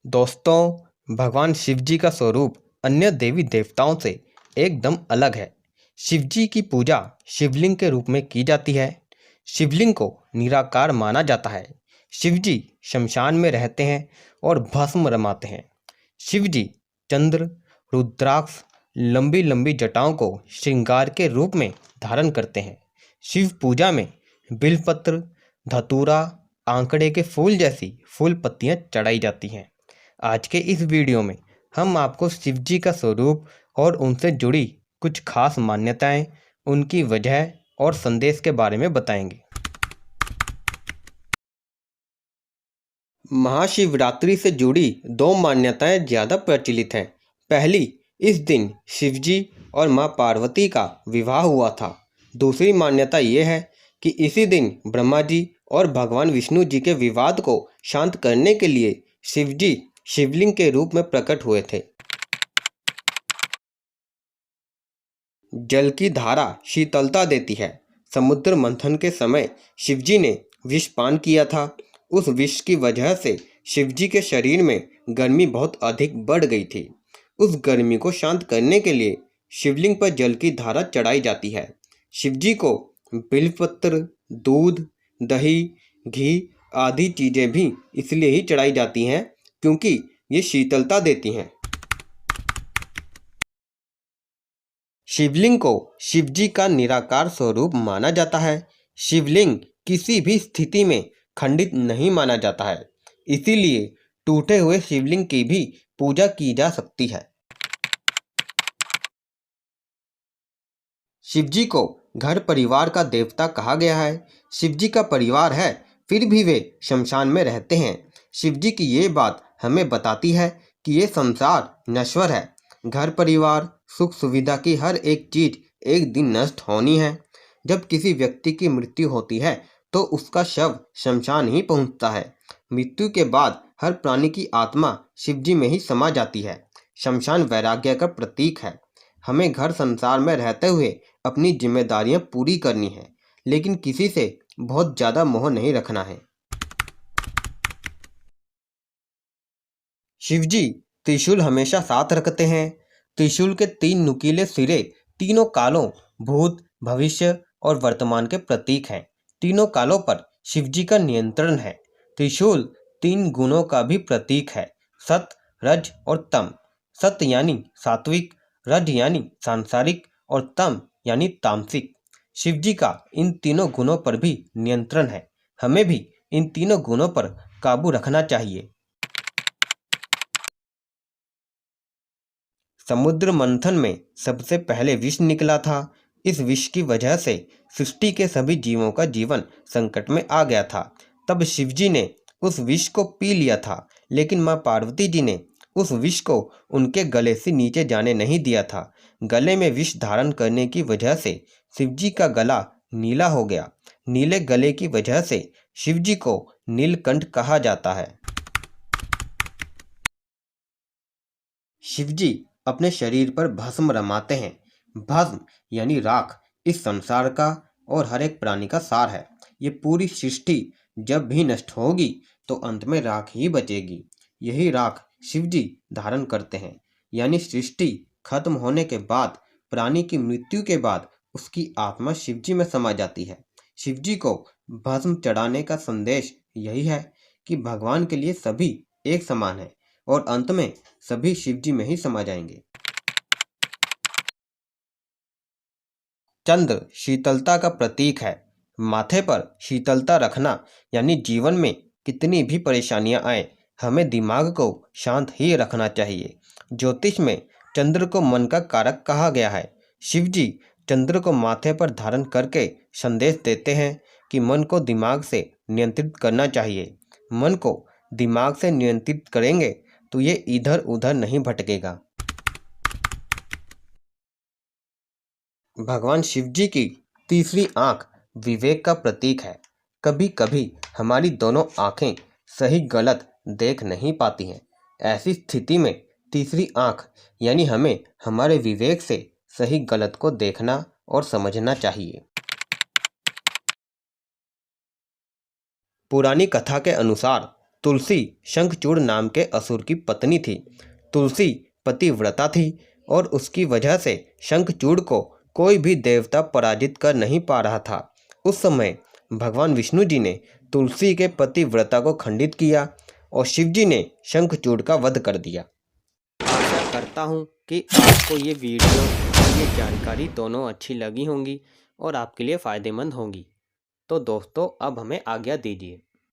दोस्तों, भगवान शिव जी का स्वरूप अन्य देवी देवताओं से एकदम अलग है। शिव जी की पूजा शिवलिंग के रूप में की जाती है। शिवलिंग को निराकार माना जाता है। शिव जी शमशान में रहते हैं और भस्म रमाते हैं। शिव जी चंद्र, रुद्राक्ष, लंबी लंबी जटाओं को श्रृंगार के रूप में धारण करते हैं। शिव पूजा में बिल्वपत्र, धतूरा, आंकड़े के फूल जैसी फूल पत्तियां चढ़ाई जाती हैं। आज के इस वीडियो में हम आपको शिव जी का स्वरूप और उनसे जुड़ी कुछ खास मान्यताएं, उनकी वजह और संदेश के बारे में बताएंगे। महाशिवरात्रि से जुड़ी दो मान्यताएं ज़्यादा प्रचलित हैं। पहली, इस दिन शिव जी और मां पार्वती का विवाह हुआ था। दूसरी मान्यता ये है कि इसी दिन ब्रह्मा जी और भगवान विष्णु जी के विवाद को शांत करने के लिए शिव जी शिवलिंग के रूप में प्रकट हुए थे। जल की धारा शीतलता देती है। समुद्र मंथन के समय शिवजी ने विष पान किया था। उस विष की वजह से शिवजी के शरीर में गर्मी बहुत अधिक बढ़ गई थी। उस गर्मी को शांत करने के लिए शिवलिंग पर जल की धारा चढ़ाई जाती है। शिवजी को बिल्वपत्र, दूध, दही, घी आदि चीज़ें भी इसलिए ही चढ़ाई जाती हैं क्योंकि ये शीतलता देती हैं। शिवलिंग को शिवजी का निराकार स्वरूप माना जाता है। शिवलिंग किसी भी स्थिति में खंडित नहीं माना जाता है, इसीलिए टूटे हुए शिवलिंग की भी पूजा की जा सकती है। शिवजी को घर परिवार का देवता कहा गया है। शिवजी का परिवार है, फिर भी वे शमशान में रहते हैं। शिवजी की ये बात हमें बताती है कि ये संसार नश्वर है। घर परिवार, सुख सुविधा की हर एक चीज एक दिन नष्ट होनी है। जब किसी व्यक्ति की मृत्यु होती है तो उसका शव शमशान ही पहुंचता है। मृत्यु के बाद हर प्राणी की आत्मा शिवजी में ही समा जाती है। शमशान वैराग्य का प्रतीक है। हमें घर संसार में रहते हुए अपनी जिम्मेदारियां पूरी करनी है, लेकिन किसी से बहुत ज़्यादा मोह नहीं रखना है। शिवजी त्रिशूल हमेशा साथ रखते हैं। त्रिशूल के तीन नुकीले सिरे तीनों कालों, भूत, भविष्य और वर्तमान के प्रतीक हैं। तीनों कालों पर शिवजी का नियंत्रण है। त्रिशूल तीन गुणों का भी प्रतीक है, सत, रज और तम। सत यानी सात्विक, रज यानी सांसारिक और तम यानी तामसिक। शिवजी का इन तीनों गुणों पर भी नियंत्रण है। हमें भी इन तीनों गुणों पर काबू रखना चाहिए। समुद्र मंथन में सबसे पहले विष निकला था। इस विष की वजह से सृष्टि के सभी जीवों का जीवन संकट में आ गया था। तब शिवजी ने उस विष को पी लिया था, लेकिन मां पार्वती जी ने उस विष को उनके गले से नीचे जाने नहीं दिया था। गले में विष धारण करने की वजह से शिवजी का गला नीला हो गया। नीले गले की वजह से शिवजी को नीलकंठ कहा जाता है। शिवजी अपने शरीर पर भस्म रमाते हैं। भस्म यानी राख इस संसार का और हर एक प्राणी का सार है। ये पूरी सृष्टि जब भी नष्ट होगी तो अंत में राख ही बचेगी। यही राख शिवजी धारण करते हैं, यानी सृष्टि खत्म होने के बाद, प्राणी की मृत्यु के बाद उसकी आत्मा शिवजी में समा जाती है। शिवजी को भस्म चढ़ाने का संदेश यही है कि भगवान के लिए सभी एक समान है और अंत में सभी शिवजी में ही समा जाएंगे। चंद्र शीतलता का प्रतीक है। माथे पर शीतलता रखना यानी जीवन में कितनी भी परेशानियां आए, हमें दिमाग को शांत ही रखना चाहिए। ज्योतिष में चंद्र को मन का कारक कहा गया है। शिवजी चंद्र को माथे पर धारण करके संदेश देते हैं कि मन को दिमाग से नियंत्रित करना चाहिए। मन को दिमाग से नियंत्रित करेंगे तो ये इधर उधर नहीं भटकेगा। भगवान शिवजी की तीसरी आंख विवेक का प्रतीक है। कभी कभी हमारी दोनों आंखें सही गलत देख नहीं पाती हैं। ऐसी स्थिति में तीसरी आंख यानी हमें हमारे विवेक से सही गलत को देखना और समझना चाहिए। पुरानी कथा के अनुसार तुलसी शंखचूड़ नाम के असुर की पत्नी थी। तुलसी पतिव्रता थी और उसकी वजह से शंखचूड़ को कोई भी देवता पराजित कर नहीं पा रहा था। उस समय भगवान विष्णु जी ने तुलसी के पतिव्रता को खंडित किया और शिव जी ने शंखचूड़ का वध कर दिया। आशा करता हूँ कि आपको ये वीडियो और ये जानकारी दोनों अच्छी लगी होंगी और आपके लिए फ़ायदेमंद होंगी। तो दोस्तों अब हमें आज्ञा दीजिए।